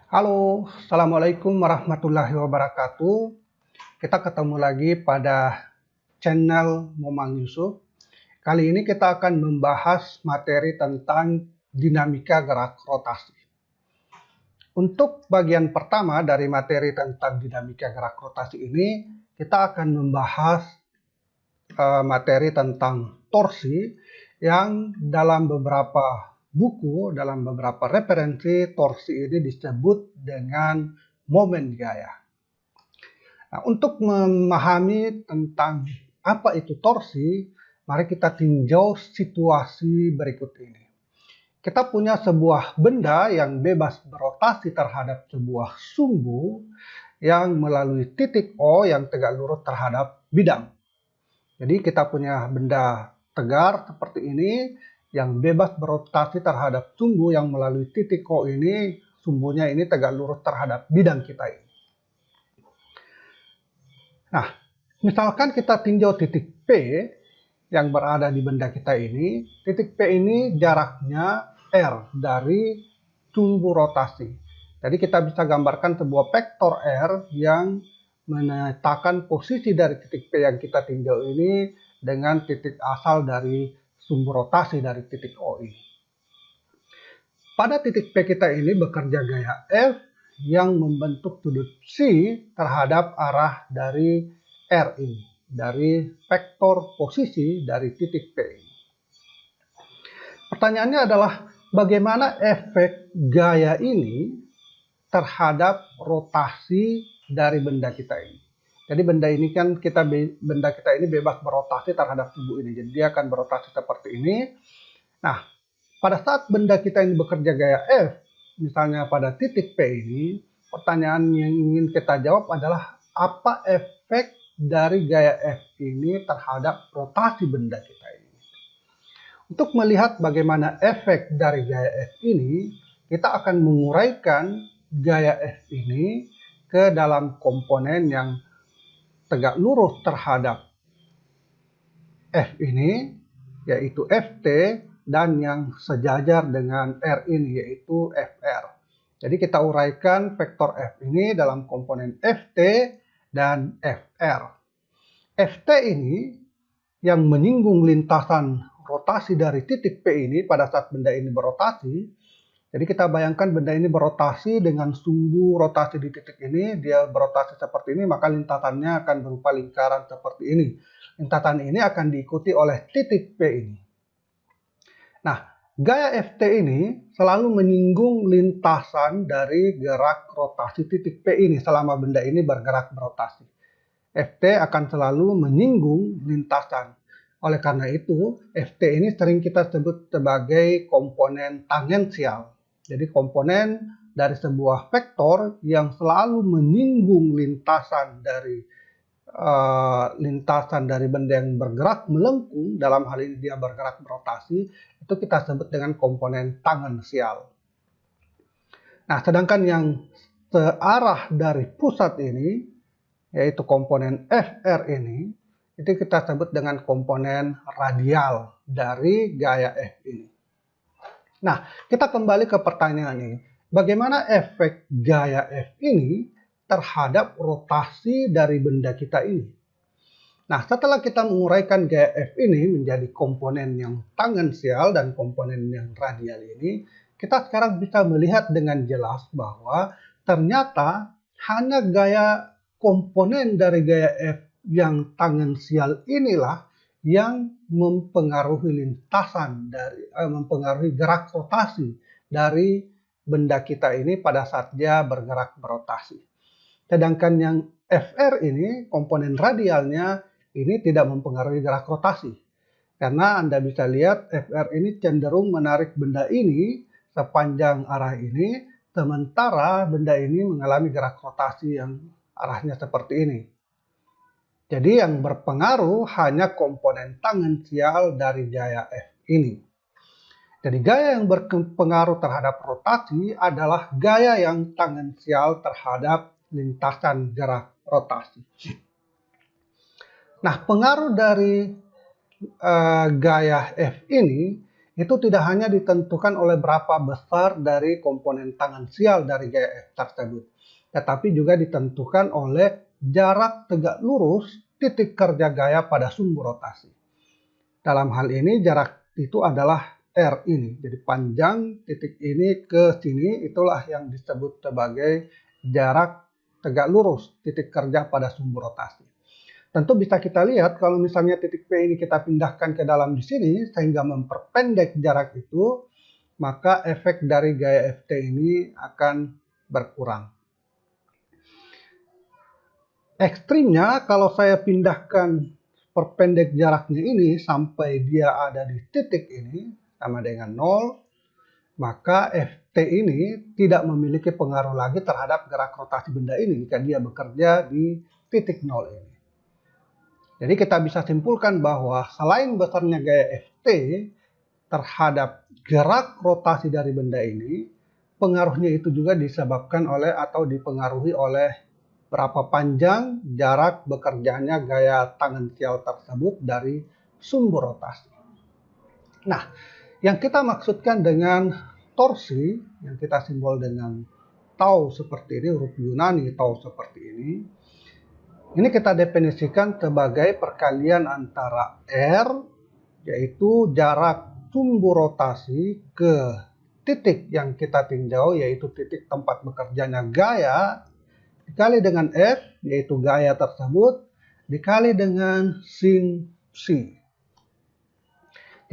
Halo, Assalamualaikum warahmatullahi wabarakatuh. Kita ketemu lagi pada channel Momang Yusuf. Kali ini kita akan membahas materi tentang dinamika gerak rotasi. Untuk bagian pertama dari materi tentang dinamika gerak rotasi ini, kita akan membahas materi tentang torsi yang dalam beberapa buku, dalam beberapa referensi, torsi ini disebut dengan momen gaya. Nah, untuk memahami tentang apa itu torsi, mari kita tinjau situasi berikut ini. Kita punya sebuah benda yang bebas berotasi terhadap sebuah sumbu yang melalui titik O yang tegak lurus terhadap bidang. Jadi kita punya benda tegar seperti ini yang bebas berotasi terhadap sumbu yang melalui titik O ini, sumbunya ini tegak lurus terhadap bidang kita ini. Nah, misalkan kita tinjau titik P yang berada di benda kita ini, titik P ini jaraknya R dari sumbu rotasi. Jadi kita bisa gambarkan sebuah vektor R yang menetapkan posisi dari titik P yang kita tinjau ini dengan titik asal dari sumbu rotasi dari titik O ini. Pada titik P kita ini bekerja gaya F yang membentuk sudut C terhadap arah dari R ini, dari vektor posisi dari titik P ini. Pertanyaannya adalah bagaimana efek gaya ini terhadap rotasi dari benda kita ini. Jadi benda kita ini bebas berotasi terhadap sumbu ini. Jadi dia akan berotasi seperti ini. Nah, pada saat benda kita ini bekerja gaya F, misalnya pada titik P ini, pertanyaan yang ingin kita jawab adalah apa efek dari gaya F ini terhadap rotasi benda kita ini. Untuk melihat bagaimana efek dari gaya F ini, kita akan menguraikan gaya F ini ke dalam komponen yang tegak lurus terhadap F ini, yaitu Ft, dan yang sejajar dengan R ini, yaitu Fr. Jadi kita uraikan vektor F ini dalam komponen Ft dan Fr. Ft ini yang menyinggung lintasan rotasi dari titik P ini pada saat benda ini berotasi. Jadi kita bayangkan benda ini berotasi dengan sumbu rotasi di titik ini, dia berotasi seperti ini, maka lintasannya akan berupa lingkaran seperti ini. Lintasan ini akan diikuti oleh titik P ini. Nah, gaya Ft ini selalu menyinggung lintasan dari gerak rotasi titik P ini selama benda ini bergerak berotasi. Ft akan selalu menyinggung lintasan. Oleh karena itu, Ft ini sering kita sebut sebagai komponen tangensial. Jadi komponen dari sebuah vektor yang selalu menyinggung lintasan dari benda yang bergerak melengkung, dalam hal ini dia bergerak berotasi, itu kita sebut dengan komponen tangensial. Nah, sedangkan yang searah dari pusat ini, yaitu komponen Fr ini, itu kita sebut dengan komponen radial dari gaya F ini. Nah, kita kembali ke pertanyaan ini. Bagaimana efek gaya F ini terhadap rotasi dari benda kita ini? Nah, setelah kita menguraikan gaya F ini menjadi komponen yang tangensial dan komponen yang radial ini, kita sekarang bisa melihat dengan jelas bahwa ternyata hanya komponen dari gaya F yang tangensial inilah yang mempengaruhi mempengaruhi gerak rotasi dari benda kita ini pada saat dia bergerak berotasi. Sedangkan yang Fr ini, komponen radialnya, ini tidak mempengaruhi gerak rotasi. Karena Anda bisa lihat Fr ini cenderung menarik benda ini sepanjang arah ini, sementara benda ini mengalami gerak rotasi yang arahnya seperti ini. Jadi yang berpengaruh hanya komponen tangensial dari gaya F ini. Jadi gaya yang berpengaruh terhadap rotasi adalah gaya yang tangensial terhadap lintasan gerak rotasi. Nah, pengaruh dari gaya F ini itu tidak hanya ditentukan oleh berapa besar dari komponen tangensial dari gaya F tersebut, tetapi juga ditentukan oleh jarak tegak lurus titik kerja gaya pada sumbu rotasi. Dalam hal ini jarak itu adalah R ini. Jadi panjang titik ini ke sini itulah yang disebut sebagai jarak tegak lurus titik kerja pada sumbu rotasi. Tentu bisa kita lihat kalau misalnya titik P ini kita pindahkan ke dalam di sini sehingga memperpendek jarak itu, maka efek dari gaya Ft ini akan berkurang. Ekstrimnya kalau saya pindahkan perpendek jaraknya ini sampai dia ada di titik ini sama dengan 0, maka Ft ini tidak memiliki pengaruh lagi terhadap gerak rotasi benda ini jika dia bekerja di titik 0 ini. Jadi kita bisa simpulkan bahwa selain besarnya gaya Ft terhadap gerak rotasi dari benda ini, pengaruhnya itu juga disebabkan oleh atau dipengaruhi oleh berapa panjang jarak bekerjanya gaya tangensial tersebut dari sumbu rotasi. Nah, yang kita maksudkan dengan torsi, yang kita simbol dengan tau seperti ini, huruf Yunani tau seperti ini kita definisikan sebagai perkalian antara R, yaitu jarak sumbu rotasi ke titik yang kita tinjau, yaitu titik tempat bekerjanya gaya, dikali dengan F, yaitu gaya tersebut, dikali dengan sin psi.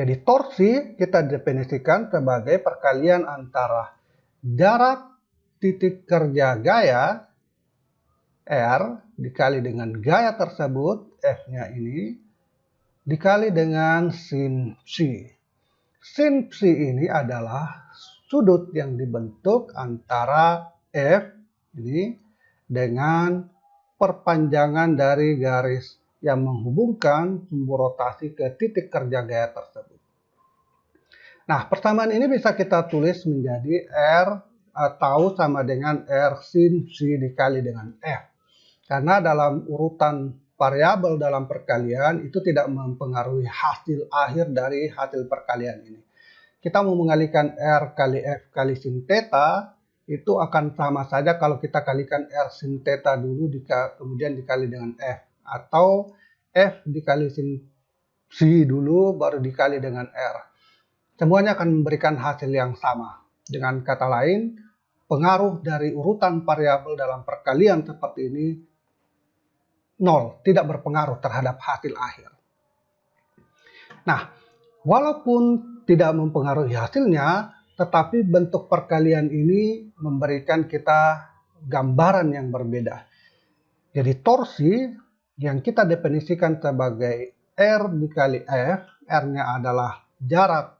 Jadi torsi kita definisikan sebagai perkalian antara jarak titik kerja gaya R dikali dengan gaya tersebut, F-nya ini, dikali dengan sin psi. Sin psi ini adalah sudut yang dibentuk antara F ini dengan perpanjangan dari garis yang menghubungkan sumbu rotasi ke titik kerja gaya tersebut. Nah, persamaan ini bisa kita tulis menjadi R atau sama dengan R sin psi dikali dengan F. Karena dalam urutan variabel dalam perkalian itu tidak mempengaruhi hasil akhir dari hasil perkalian ini. Kita mau mengalikan R kali F kali sin theta, itu akan sama saja kalau kita kalikan R sin theta dulu kemudian dikali dengan F. Atau F dikali sin psi dulu baru dikali dengan R. Semuanya akan memberikan hasil yang sama. Dengan kata lain, pengaruh dari urutan variabel dalam perkalian seperti ini 0, tidak berpengaruh terhadap hasil akhir. Nah, walaupun tidak mempengaruhi hasilnya, tetapi bentuk perkalian ini memberikan kita gambaran yang berbeda. Jadi torsi yang kita definisikan sebagai R dikali F, R-nya adalah jarak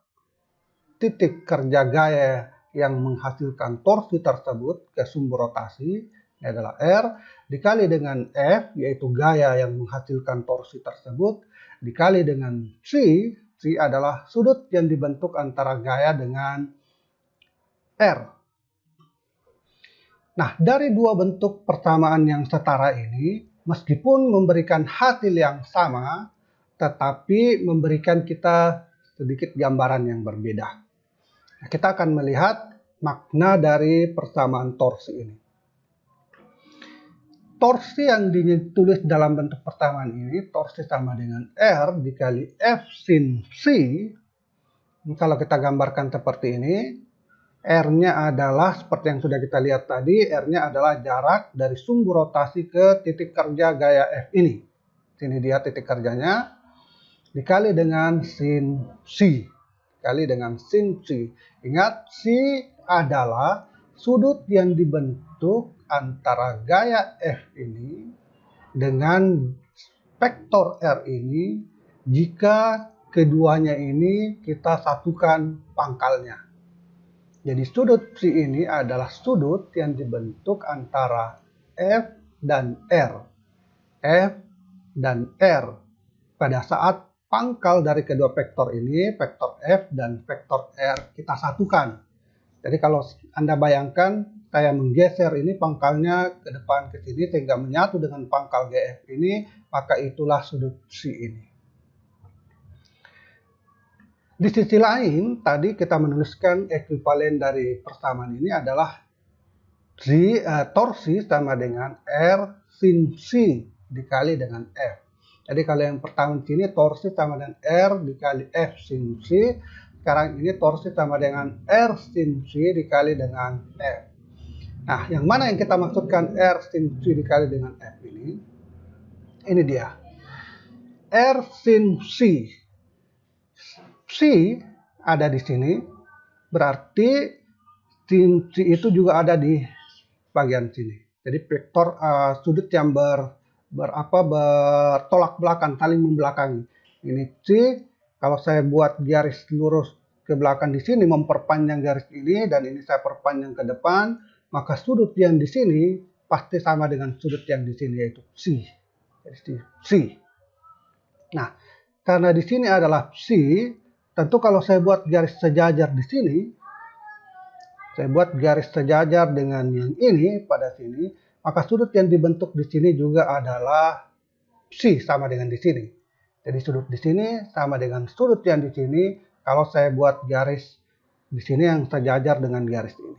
titik kerja gaya yang menghasilkan torsi tersebut ke sumbu rotasi, ini adalah R, dikali dengan F, yaitu gaya yang menghasilkan torsi tersebut, dikali dengan C adalah sudut yang dibentuk antara gaya dengan R. Nah, dari dua bentuk persamaan yang setara ini, meskipun memberikan hasil yang sama, tetapi memberikan kita sedikit gambaran yang berbeda. Nah, kita akan melihat makna dari persamaan torsi ini. Torsi yang ditulis dalam bentuk persamaan ini, torsi sama dengan R dikali F sin psi. Kalau kita gambarkan seperti ini, R-nya adalah seperti yang sudah kita lihat tadi, R-nya adalah jarak dari sumbu rotasi ke titik kerja gaya F ini. Sini dia titik kerjanya, dikali dengan sin psi. Dikali dengan sin psi. Ingat, psi adalah sudut yang dibentuk antara gaya F ini dengan vektor R ini jika keduanya ini kita satukan pangkalnya. Jadi sudut psi ini adalah sudut yang dibentuk antara F dan R. F dan R. Pada saat pangkal dari kedua vektor ini, vektor F dan vektor R kita satukan. Jadi kalau Anda bayangkan, saya menggeser ini pangkalnya ke depan ke sini sehingga menyatu dengan pangkal GF ini, maka itulah sudut psi ini. Di sisi lain, tadi kita menuliskan ekuivalen dari persamaan ini adalah torsi sama dengan R sin C dikali dengan F. Jadi kalau yang pertama di sini torsi sama dengan R dikali F sin C. Sekarang ini torsi sama dengan R sin C dikali dengan F. Nah, yang mana yang kita maksudkan R sin C dikali dengan F ini? Ini dia. R sin C. C ada di sini, berarti sin C itu juga ada di bagian sini. Jadi vektor sudut yang bertolak belakang, saling membelakangi. Ini C, kalau saya buat garis lurus ke belakang di sini memperpanjang garis ini dan ini saya perpanjang ke depan, maka sudut yang di sini pasti sama dengan sudut yang di sini yaitu C. Jadi C. Nah, karena di sini adalah C, tentu kalau saya buat garis sejajar di sini, saya buat garis sejajar dengan yang ini pada sini, maka sudut yang dibentuk di sini juga adalah C sama dengan di sini. Jadi sudut di sini sama dengan sudut yang di sini kalau saya buat garis di sini yang sejajar dengan garis ini.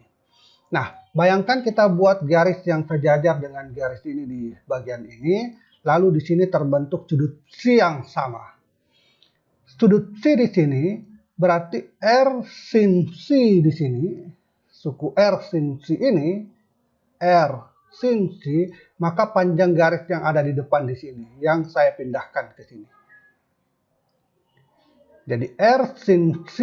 Nah, bayangkan kita buat garis yang sejajar dengan garis ini di bagian ini, lalu di sini terbentuk sudut C yang sama. Sudut C di sini berarti R sin C di sini, suku R sin C ini, R sin C, maka panjang garis yang ada di depan di sini, yang saya pindahkan ke sini. Jadi R sin C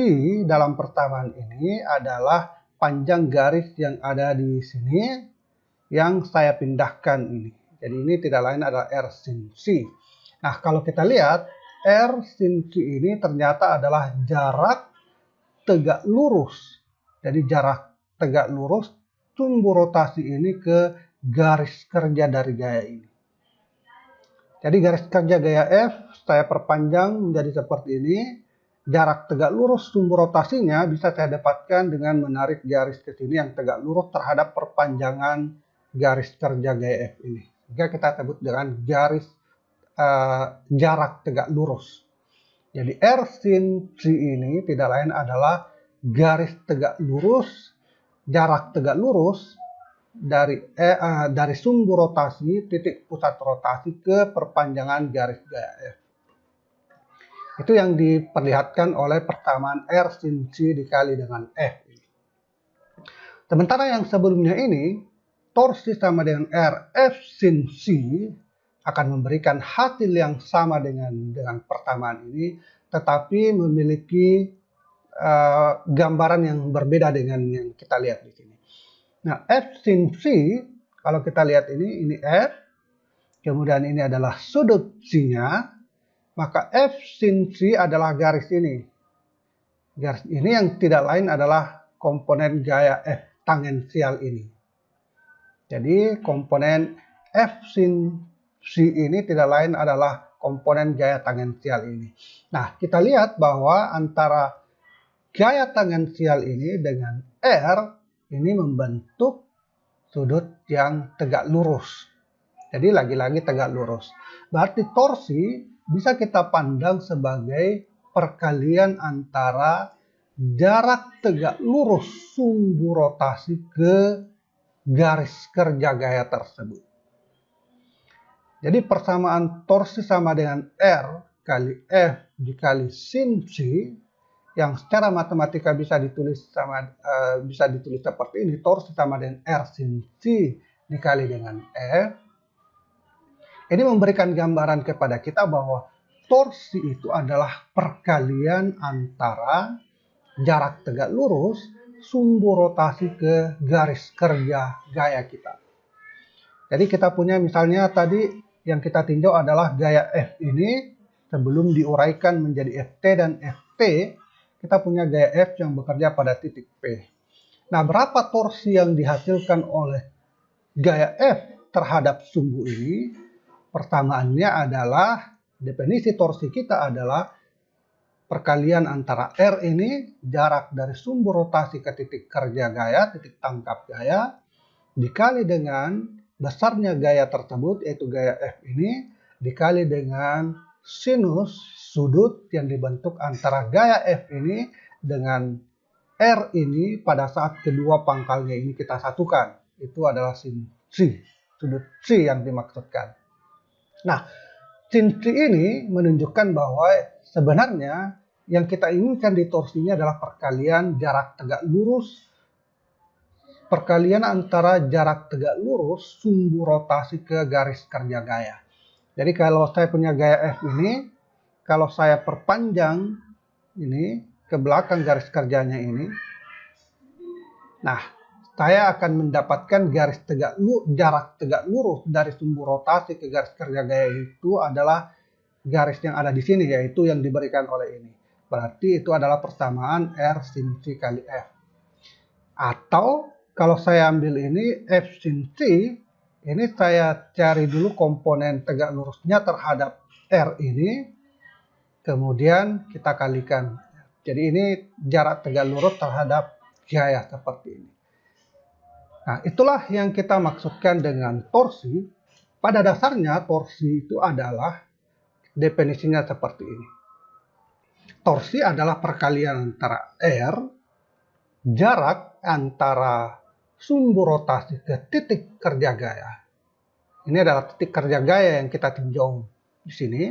dalam persamaan ini adalah panjang garis yang ada di sini, yang saya pindahkan ini. Jadi ini tidak lain adalah R sin C. Nah, kalau kita lihat, R sin C ini ternyata adalah jarak tegak lurus. Jadi jarak tegak lurus sumbu rotasi ini ke garis kerja dari gaya ini. Jadi garis kerja gaya F saya perpanjang menjadi seperti ini. Jarak tegak lurus sumbu rotasinya bisa saya dapatkan dengan menarik garis ke sini yang tegak lurus terhadap perpanjangan garis kerja gaya F ini. Sehingga kita sebut dengan garis jarak tegak lurus. Jadi R sin C ini tidak lain adalah garis tegak lurus, jarak tegak lurus dari sumbu rotasi, titik pusat rotasi ke perpanjangan garis gaya F. Itu yang diperlihatkan oleh persamaan R sin C dikali dengan F. Sementara yang sebelumnya ini, torsi sama dengan R F sin C akan memberikan hasil yang sama dengan persamaan ini, tetapi memiliki gambaran yang berbeda dengan yang kita lihat di sini. Nah, F sin C, kalau kita lihat ini F, kemudian ini adalah sudut C-nya, maka F sin C adalah garis ini. Garis ini yang tidak lain adalah komponen gaya F tangensial ini. Jadi komponen F sin C ini tidak lain adalah komponen gaya tangensial ini. Nah, kita lihat bahwa antara gaya tangensial ini dengan R ini membentuk sudut yang tegak lurus. Jadi lagi-lagi tegak lurus. Berarti torsi bisa kita pandang sebagai perkalian antara jarak tegak lurus sumbu rotasi ke garis kerja gaya tersebut. Jadi persamaan torsi sama dengan R kali F dikali sin C yang secara matematika bisa ditulis seperti ini, torsi sama dengan R sin C dikali dengan F. Ini memberikan gambaran kepada kita bahwa torsi itu adalah perkalian antara jarak tegak lurus sumbu rotasi ke garis kerja gaya kita. Jadi kita punya misalnya tadi yang kita tinjau adalah gaya F ini sebelum diuraikan menjadi Ft dan Ft, kita punya gaya F yang bekerja pada titik P. Nah, berapa torsi yang dihasilkan oleh gaya F terhadap sumbu ini? Persamaannya adalah, definisi torsi kita adalah perkalian antara R ini, jarak dari sumbu rotasi ke titik kerja gaya, titik tangkap gaya, dikali dengan besarnya gaya tersebut, yaitu gaya F ini, dikali dengan sinus sudut yang dibentuk antara gaya F ini dengan R ini pada saat kedua pangkalnya ini kita satukan. Itu adalah sin C, sudut C yang dimaksudkan. Nah, sin C ini menunjukkan bahwa sebenarnya yang kita inginkan di torsi ini adalah perkalian jarak tegak lurus, perkalian antara jarak tegak lurus sumbu rotasi ke garis kerja gaya. Jadi kalau saya punya gaya F ini, kalau saya perpanjang ini ke belakang garis kerjanya ini, nah saya akan mendapatkan jarak tegak lurus dari sumbu rotasi ke garis kerja gaya itu adalah garis yang ada di sini, yaitu yang diberikan oleh ini. Berarti itu adalah persamaan R sin C kali F. Atau kalau saya ambil ini F sin C, ini saya cari dulu komponen tegak lurusnya terhadap R ini, kemudian kita kalikan. Jadi ini jarak tegak lurus terhadap gaya seperti ini. Nah, itulah yang kita maksudkan dengan torsi. Pada dasarnya torsi itu adalah definisinya seperti ini. Torsi adalah perkalian antara R, jarak antara sumbu rotasi ke titik kerja gaya. Ini adalah titik kerja gaya yang kita tinjau di sini.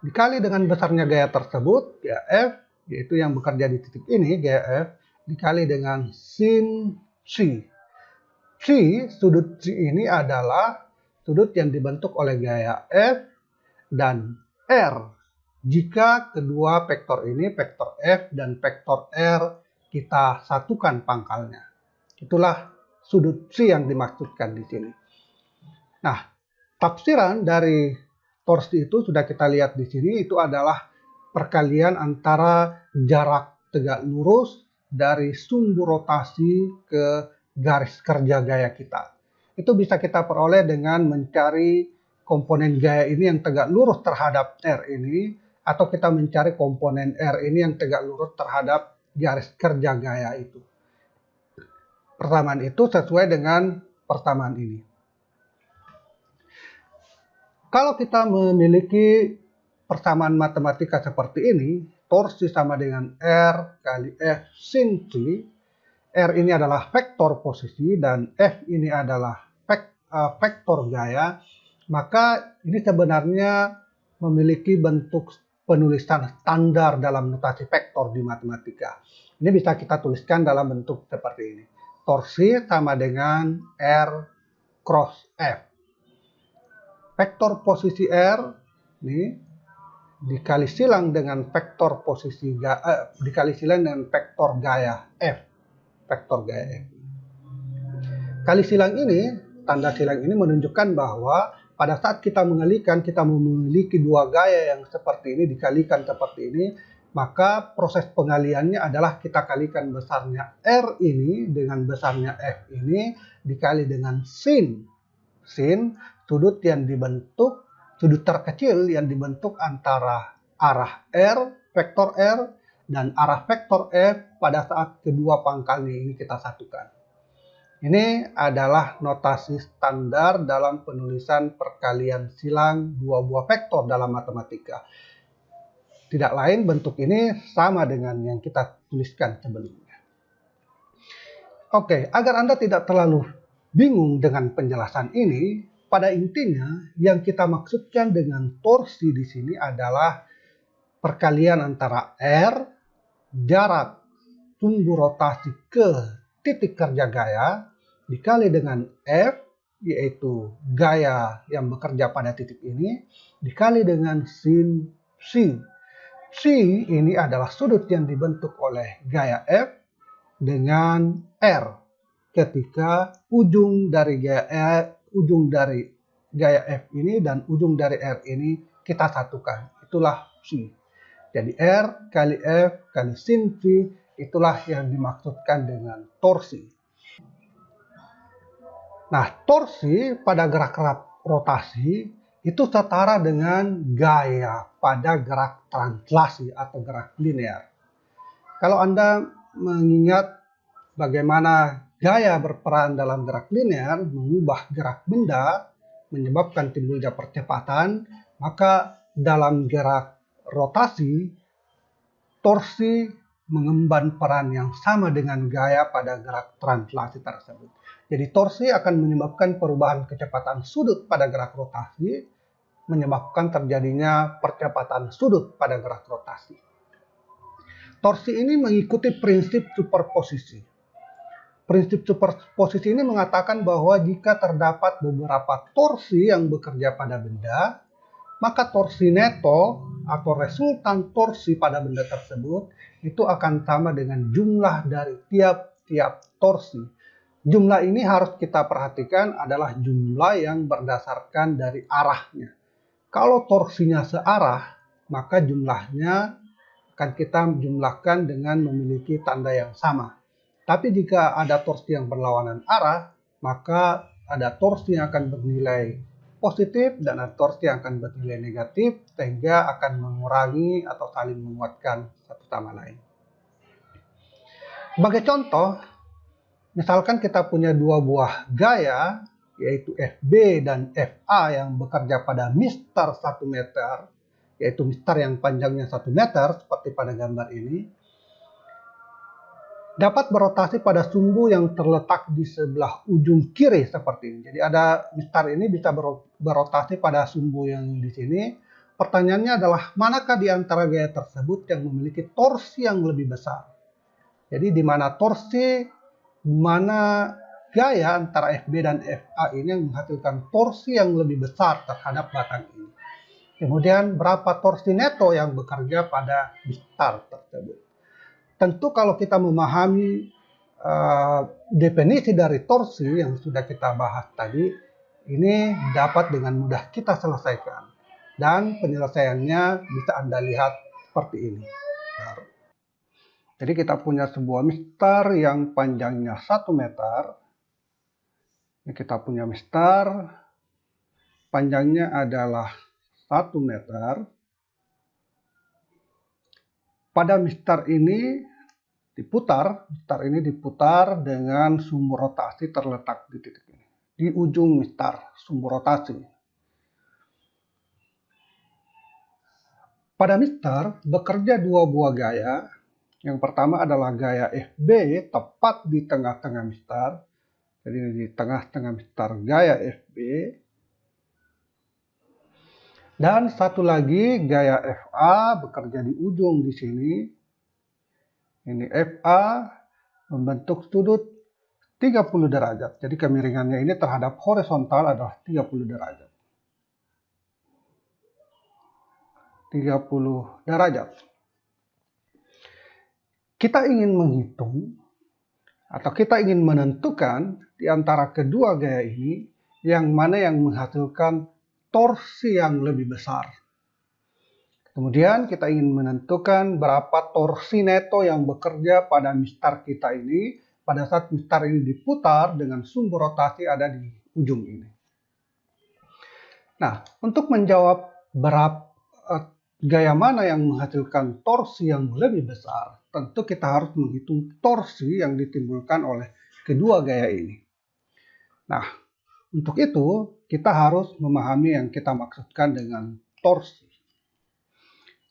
Dikali dengan besarnya gaya tersebut, gaya F, yaitu yang bekerja di titik ini, gaya F, dikali dengan sin C. C, sudut C ini adalah sudut yang dibentuk oleh gaya F dan R. Jika kedua vektor ini, vektor F dan vektor R, kita satukan pangkalnya. Itulah sudut C yang dimaksudkan di sini. Nah, tafsiran dari torsi itu sudah kita lihat di sini, itu adalah perkalian antara jarak tegak lurus dari sumbu rotasi ke garis kerja gaya kita. Itu bisa kita peroleh dengan mencari komponen gaya ini yang tegak lurus terhadap R ini, atau kita mencari komponen R ini yang tegak lurus terhadap garis kerja gaya itu. Persamaan itu sesuai dengan persamaan ini. Kalau kita memiliki persamaan matematika seperti ini, torsi sama dengan R kali F sin C. R ini adalah vektor posisi dan F ini adalah vektor gaya, maka ini sebenarnya memiliki bentuk penulisan standar dalam notasi vektor di matematika. Ini bisa kita tuliskan dalam bentuk seperti ini. Torsi sama dengan R cross F. Vektor posisi R ini dikali silang dengan vektor posisi dikali silang dengan vektor gaya F. Vektor gaya F. Kali silang ini, tanda silang ini menunjukkan bahwa pada saat kita mengalikan, kita memiliki dua gaya yang seperti ini dikalikan seperti ini, maka proses pengaliannya adalah kita kalikan besarnya R ini dengan besarnya F ini dikali dengan sin. Sin, sudut yang dibentuk, sudut terkecil yang dibentuk antara arah R, vektor R, dan arah vektor F pada saat kedua pangkalnya ini kita satukan. Ini adalah notasi standar dalam penulisan perkalian silang dua buah vektor dalam matematika. Tidak lain bentuk ini sama dengan yang kita tuliskan sebelumnya. Oke, agar Anda tidak terlalu bingung dengan penjelasan ini, pada intinya yang kita maksudkan dengan torsi di sini adalah perkalian antara R, jarak sumbu rotasi ke titik kerja gaya, dikali dengan F, yaitu gaya yang bekerja pada titik ini, dikali dengan sin C. C ini adalah sudut yang dibentuk oleh gaya F dengan R ketika ujung dari gaya F ini dan ujung dari R ini kita satukan. Itulah C. Jadi R kali F kali sin C, itulah yang dimaksudkan dengan torsi. Nah, torsi pada gerak rotasi itu setara dengan gaya pada gerak translasi atau gerak linear. Kalau Anda mengingat bagaimana gaya berperan dalam gerak linear, mengubah gerak benda, menyebabkan timbulnya percepatan, maka dalam gerak rotasi, torsi mengemban peran yang sama dengan gaya pada gerak translasi tersebut. Jadi torsi akan menyebabkan perubahan kecepatan sudut pada gerak rotasi, menyebabkan terjadinya percepatan sudut pada gerak rotasi. Torsi ini mengikuti prinsip superposisi. Prinsip superposisi ini mengatakan bahwa jika terdapat beberapa torsi yang bekerja pada benda, maka torsi neto atau resultan torsi pada benda tersebut itu akan sama dengan jumlah dari tiap-tiap torsi. Jumlah ini harus kita perhatikan adalah jumlah yang berdasarkan dari arahnya. Kalau torsinya searah, maka jumlahnya akan kita jumlahkan dengan memiliki tanda yang sama. Tapi jika ada torsi yang berlawanan arah, maka ada torsi yang akan bernilai positif dan ada torsi yang akan bernilai negatif, sehingga akan mengurangi atau saling menguatkan satu sama lain. Sebagai contoh, misalkan kita punya dua buah gaya, yaitu FB dan FA yang bekerja pada mistar 1 meter, yaitu mistar yang panjangnya 1 meter, seperti pada gambar ini, dapat berotasi pada sumbu yang terletak di sebelah ujung kiri seperti ini. Jadi ada mistar ini bisa berotasi pada sumbu yang di sini. Pertanyaannya adalah manakah di antara gaya tersebut yang memiliki torsi yang lebih besar? Jadi di mana torsi, mana gaya antara FB dan FA ini yang menghasilkan torsi yang lebih besar terhadap batang ini. Kemudian berapa torsi neto yang bekerja pada mistar tersebut. Tentu kalau kita memahami definisi dari torsi yang sudah kita bahas tadi, ini dapat dengan mudah kita selesaikan. Dan penyelesaiannya bisa Anda lihat seperti ini. Jadi kita punya sebuah mistar yang panjangnya 1 meter. Ini kita punya mistar, panjangnya adalah 1 meter. Pada mistar ini diputar dengan sumbu rotasi terletak di titik ini. Di ujung mistar, sumbu rotasi. Pada mistar bekerja dua buah gaya. Yang pertama adalah gaya FB tepat di tengah-tengah mistar. Jadi di tengah-tengah mistar gaya FB. Dan satu lagi gaya FA bekerja di ujung di sini. Ini FA membentuk sudut 30 derajat. Jadi kemiringannya ini terhadap horizontal adalah 30 derajat. 30 derajat. Kita ingin menghitung atau kita ingin menentukan di antara kedua gaya ini yang mana yang menghasilkan torsi yang lebih besar. Kemudian kita ingin menentukan berapa torsi neto yang bekerja pada mistar kita ini pada saat mistar ini diputar dengan sumbu rotasi ada di ujung ini. Nah, untuk menjawab gaya mana yang menghasilkan torsi yang lebih besar, tentu kita harus menghitung torsi yang ditimbulkan oleh kedua gaya ini. Nah, untuk itu kita harus memahami yang kita maksudkan dengan torsi.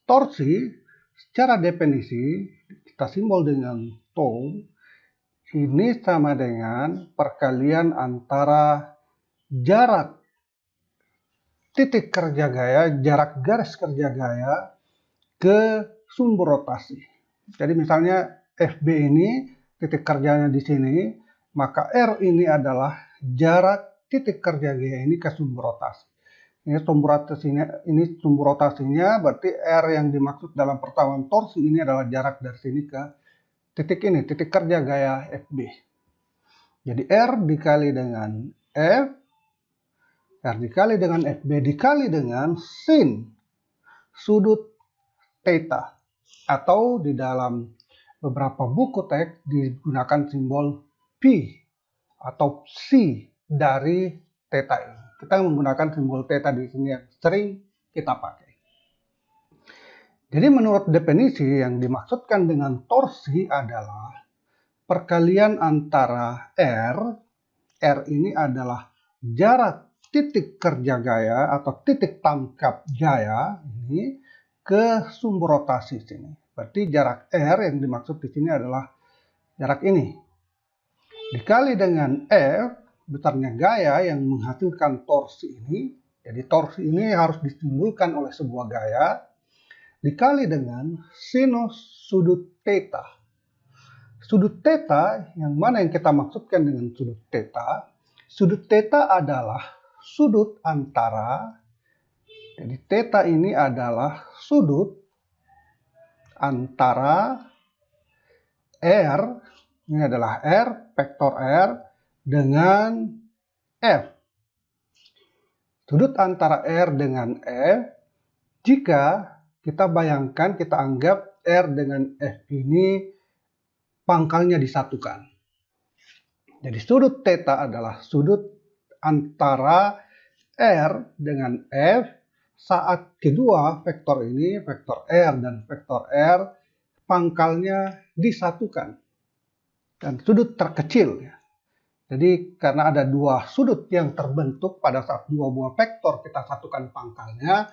Torsi secara definisi kita simbol dengan tau, ini sama dengan perkalian antara jarak titik kerja gaya, jarak garis kerja gaya ke sumbu rotasi. Jadi misalnya FB ini titik kerjanya di sini, maka R ini adalah jarak titik kerja gaya ini ke sumbu rotasi. Ini sumbu rotasinya, berarti R yang dimaksud dalam persamaan torsi ini adalah jarak dari sini ke titik ini, titik kerja gaya FB. Jadi R dikali dengan F, R dikali dengan FB dikali dengan sin sudut theta. Atau di dalam beberapa buku teks digunakan simbol P atau C dari theta ini. Kita menggunakan simbol theta di sini yang sering kita pakai. Jadi menurut definisi yang dimaksudkan dengan torsi adalah perkalian antara R ini adalah jarak titik kerja gaya atau titik tangkap gaya ini ke sumber rotasi sini. Berarti jarak R yang dimaksud di sini adalah jarak ini. Dikali dengan F, besarnya gaya yang menghasilkan torsi ini. Jadi torsi ini harus ditimbulkan oleh sebuah gaya. Dikali dengan sinus sudut theta. Sudut theta, yang mana yang kita maksudkan dengan sudut theta? Sudut theta adalah sudut antara, jadi theta ini adalah sudut antara R, ini adalah R, vektor R, dengan F. Sudut antara R dengan F, jika kita bayangkan, kita anggap R dengan F ini pangkalnya disatukan. Jadi sudut theta adalah sudut antara R dengan F saat kedua vektor ini, vektor R dan vektor R, pangkalnya disatukan. Dan sudut terkecil. Jadi karena ada dua sudut yang terbentuk pada saat dua buah vektor kita satukan pangkalnya,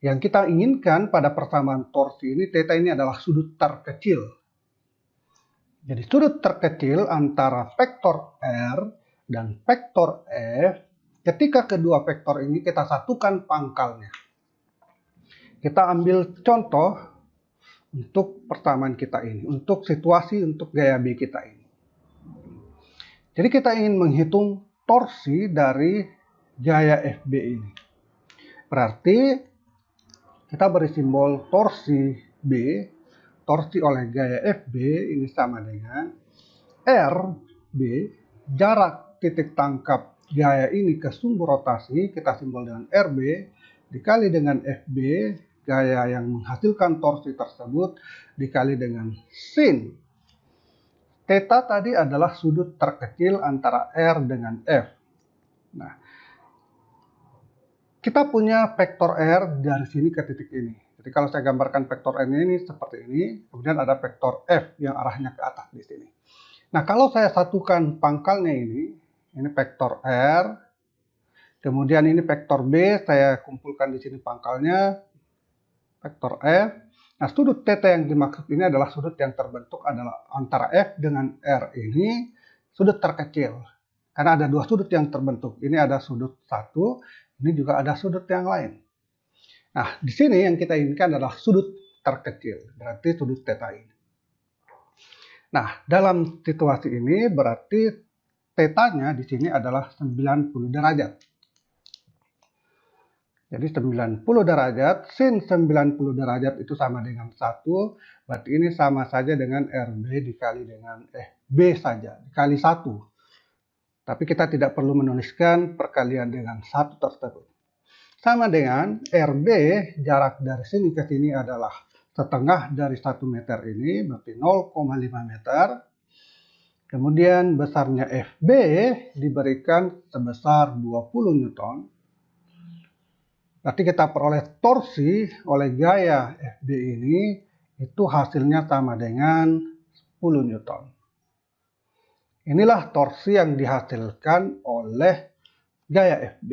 yang kita inginkan pada persamaan torsi ini, theta ini adalah sudut terkecil. Jadi sudut terkecil antara vektor R dan vektor F, ketika kedua vektor ini kita satukan pangkalnya. Kita ambil contoh untuk persamaan kita ini, untuk situasi untuk gaya B kita ini. Jadi kita ingin menghitung torsi dari gaya FB ini. Berarti kita beri simbol torsi B, torsi oleh gaya FB ini sama dengan RB, jarak titik tangkap gaya ini ke sumber rotasi, kita simbol dengan RB, dikali dengan FB, gaya yang menghasilkan torsi tersebut, dikali dengan sin. Theta tadi adalah sudut terkecil antara R dengan F. Nah, kita punya vektor R dari sini ke titik ini. Jadi kalau saya gambarkan vektor R ini seperti ini, kemudian ada vektor F yang arahnya ke atas di sini. Nah, kalau saya satukan pangkalnya ini vektor R, kemudian ini vektor B, saya kumpulkan di sini pangkalnya, vektor F. Nah, sudut theta yang dimaksud ini adalah sudut yang terbentuk adalah antara F dengan R ini, sudut terkecil. Karena ada dua sudut yang terbentuk. Ini ada sudut satu, ini juga ada sudut yang lain. Nah, di sini yang kita inginkan adalah sudut terkecil, berarti sudut theta ini. Nah, dalam situasi ini berarti theta-nya di sini adalah 90 derajat. Jadi 90 derajat, sin 90 derajat itu sama dengan 1, berarti ini sama saja dengan RB dikali dengan FB saja, dikali 1. Tapi kita tidak perlu menuliskan perkalian dengan 1 tersebut. Sama dengan RB, jarak dari sini ke sini adalah setengah dari 1 meter ini, berarti 0,5 meter. Kemudian besarnya FB diberikan sebesar 20 Newton. Berarti kita peroleh torsi oleh gaya FB ini, itu hasilnya sama dengan 10 Newton. Inilah torsi yang dihasilkan oleh gaya FB.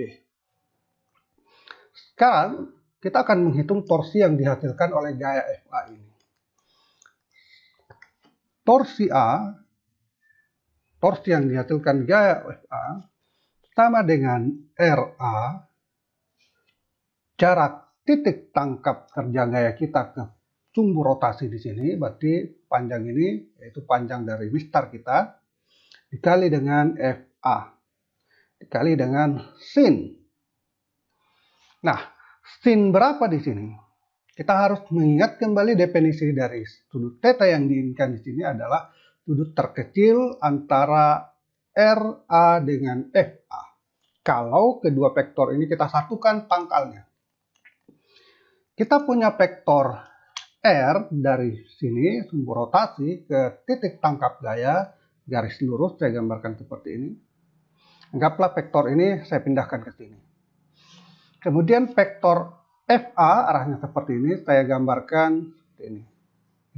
Sekarang kita akan menghitung torsi yang dihasilkan oleh gaya FA ini. Torsi A, torsi yang dihasilkan gaya FA, sama dengan RA, jarak titik tangkap kerja gaya kita ke sumber rotasi di sini, berarti panjang ini, yaitu panjang dari mistar kita, dikali dengan FA, dikali dengan sin. Nah, sin berapa di sini? Kita harus mengingat kembali definisi dari sudut theta yang diinginkan di sini adalah sudut terkecil antara RA dengan FA. Kalau kedua vektor ini kita satukan pangkalnya. Kita punya vektor R dari sini, sumber rotasi, ke titik tangkap gaya, garis lurus, saya gambarkan seperti ini. Anggaplah vektor ini saya pindahkan ke sini. Kemudian vektor FA, arahnya seperti ini, saya gambarkan seperti ini.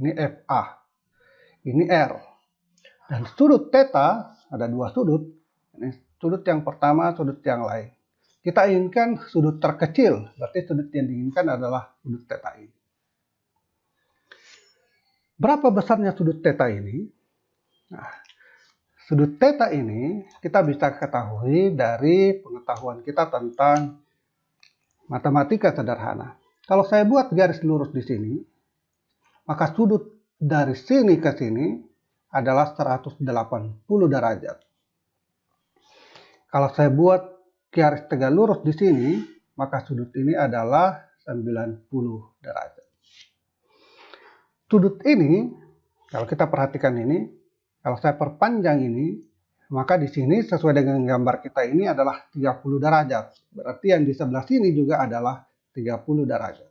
Ini FA, ini R. Dan sudut theta, ada dua sudut. Ini sudut yang pertama, sudut yang lain. Kita inginkan sudut terkecil, berarti sudut yang diinginkan adalah sudut theta ini. Berapa besarnya sudut theta ini? Nah, sudut theta ini kita bisa ketahui dari pengetahuan kita tentang matematika sederhana. Kalau saya buat garis lurus di sini, maka sudut dari sini ke sini adalah 180 derajat. Kalau saya buat garis tegak lurus di sini, maka sudut ini adalah 90 derajat. Sudut ini, kalau kita perhatikan ini, kalau saya perpanjang ini, maka di sini sesuai dengan gambar kita ini adalah 30 derajat. Berarti yang di sebelah sini juga adalah 30 derajat.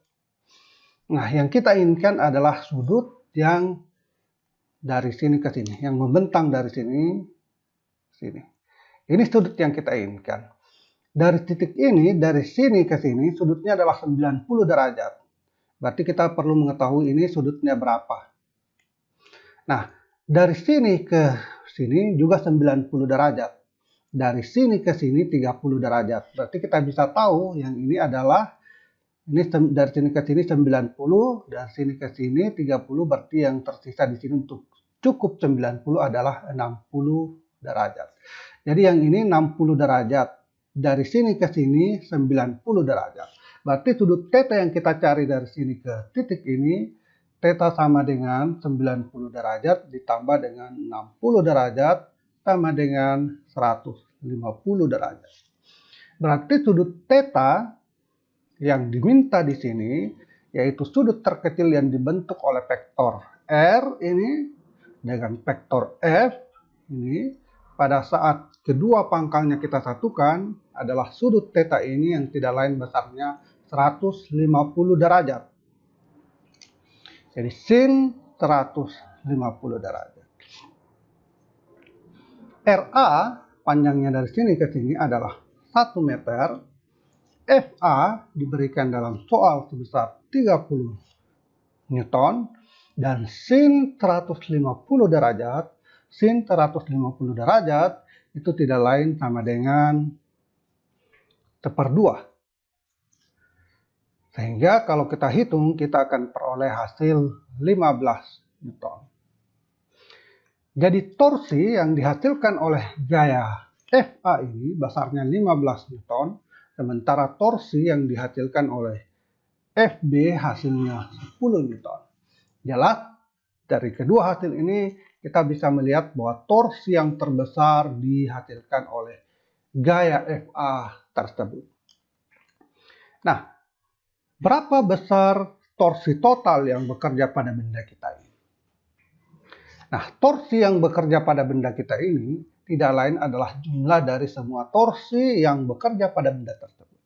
Nah, yang kita inginkan adalah sudut yang dari sini ke sini, yang membentang dari sini, sini. Ini sudut yang kita inginkan. Dari titik ini, dari sini ke sini, sudutnya adalah 90 derajat. Berarti kita perlu mengetahui ini sudutnya berapa. Nah, dari sini ke sini juga 90 derajat. Dari sini ke sini 30 derajat. Berarti kita bisa tahu yang ini adalah, ini dari sini ke sini 90, dari sini ke sini 30, berarti yang tersisa di sini untuk cukup 90 adalah 60 derajat. Jadi yang ini 60 derajat. Dari sini ke sini 90 derajat. Berarti sudut theta yang kita cari dari sini ke titik ini, theta sama dengan 90 derajat ditambah dengan 60 derajat sama dengan 150 derajat. Berarti sudut theta yang diminta di sini, yaitu sudut terkecil yang dibentuk oleh vektor R ini dengan vektor F ini, pada saat kedua pangkalnya kita satukan adalah sudut theta ini yang tidak lain besarnya 150 derajat. Jadi sin 150 derajat. RA panjangnya dari sini ke sini adalah 1 meter. FA diberikan dalam soal sebesar 30 Newton. Dan sin 150 derajat, sin 150 derajat itu tidak lain sama dengan 1/2. Sehingga kalau kita hitung, kita akan peroleh hasil 15 Newton. Jadi torsi yang dihasilkan oleh gaya FA ini besarnya 15 Newton, sementara torsi yang dihasilkan oleh FB hasilnya 10 Newton. Jelas, dari kedua hasil ini kita bisa melihat bahwa torsi yang terbesar dihasilkan oleh gaya FA tersebut. Nah, berapa besar torsi total yang bekerja pada benda kita ini? Nah, torsi yang bekerja pada benda kita ini tidak lain adalah jumlah dari semua torsi yang bekerja pada benda tersebut.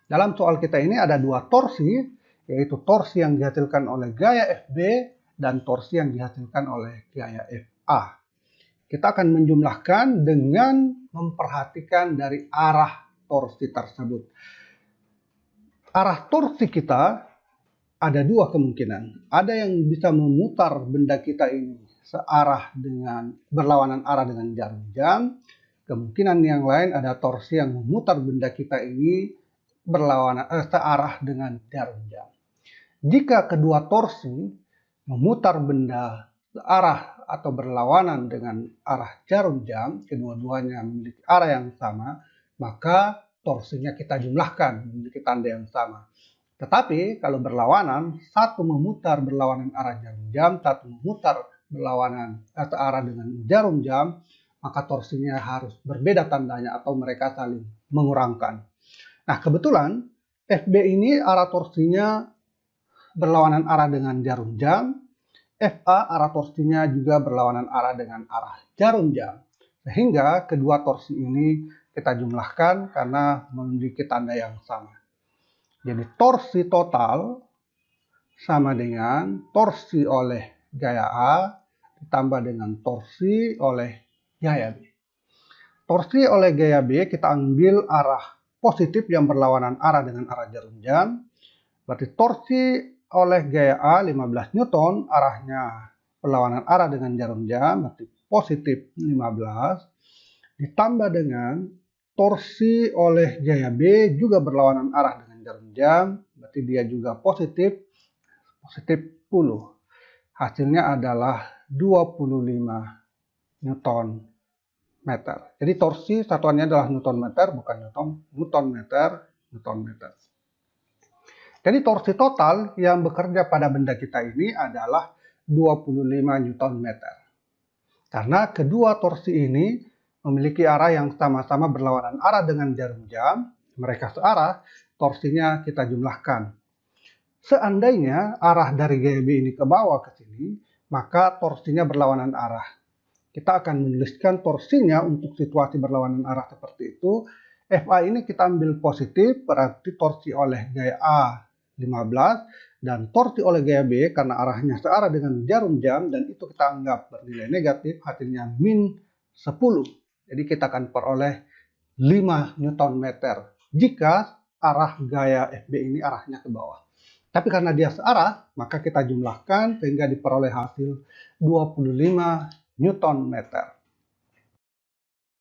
Dalam soal kita ini ada dua torsi, yaitu torsi yang dihasilkan oleh gaya FB dan torsi yang dihasilkan oleh gaya FA. Kita akan menjumlahkan dengan memperhatikan dari arah torsi tersebut. Arah torsi kita ada dua kemungkinan. Ada yang bisa memutar benda kita ini searah dengan berlawanan arah dengan jarum jam. Kemungkinan yang lain ada torsi yang memutar benda kita ini berlawanan searah dengan jarum jam. Jika kedua torsi memutar benda searah atau berlawanan dengan arah jarum jam, kedua-duanya memiliki arah yang sama, maka torsinya kita jumlahkan memiliki tanda yang sama. Tetapi kalau berlawanan, satu memutar berlawanan arah jarum jam, satu memutar berlawanan searah dengan jarum jam, maka torsinya harus berbeda tandanya atau mereka saling mengurangkan. Nah, kebetulan FB ini arah torsinya berlawanan arah dengan jarum jam, FA arah torsinya juga berlawanan arah dengan arah jarum jam. Sehingga kedua torsi ini kita jumlahkan karena memiliki tanda yang sama. Jadi torsi total sama dengan torsi oleh gaya A ditambah dengan torsi oleh gaya B. Torsi oleh gaya B kita ambil arah positif yang berlawanan arah dengan arah jarum jam. Berarti torsi oleh gaya A 15 Newton, arahnya berlawanan arah dengan jarum jam, berarti positif 15, ditambah dengan torsi oleh gaya B juga berlawanan arah dengan jarum jam, berarti dia juga positif 10. Hasilnya adalah 25 Newton meter. Jadi torsi satuannya adalah Newton meter, bukan Newton meter. Jadi torsi total yang bekerja pada benda kita ini adalah 25 Newton meter. Karena kedua torsi ini memiliki arah yang sama-sama berlawanan arah dengan jarum jam, mereka searah, torsinya kita jumlahkan. Seandainya arah dari gaya B ini ke bawah ke sini, maka torsinya berlawanan arah. Kita akan menuliskan torsinya untuk situasi berlawanan arah seperti itu. FA ini kita ambil positif, berarti torsi oleh gaya A 15, dan torsi oleh gaya B karena arahnya searah dengan jarum jam, dan itu kita anggap bernilai negatif, hasilnya min 10. Jadi kita akan peroleh 5 Newton meter jika arah gaya FB ini arahnya ke bawah. Tapi karena dia searah, maka kita jumlahkan sehingga diperoleh hasil 25 Newton meter.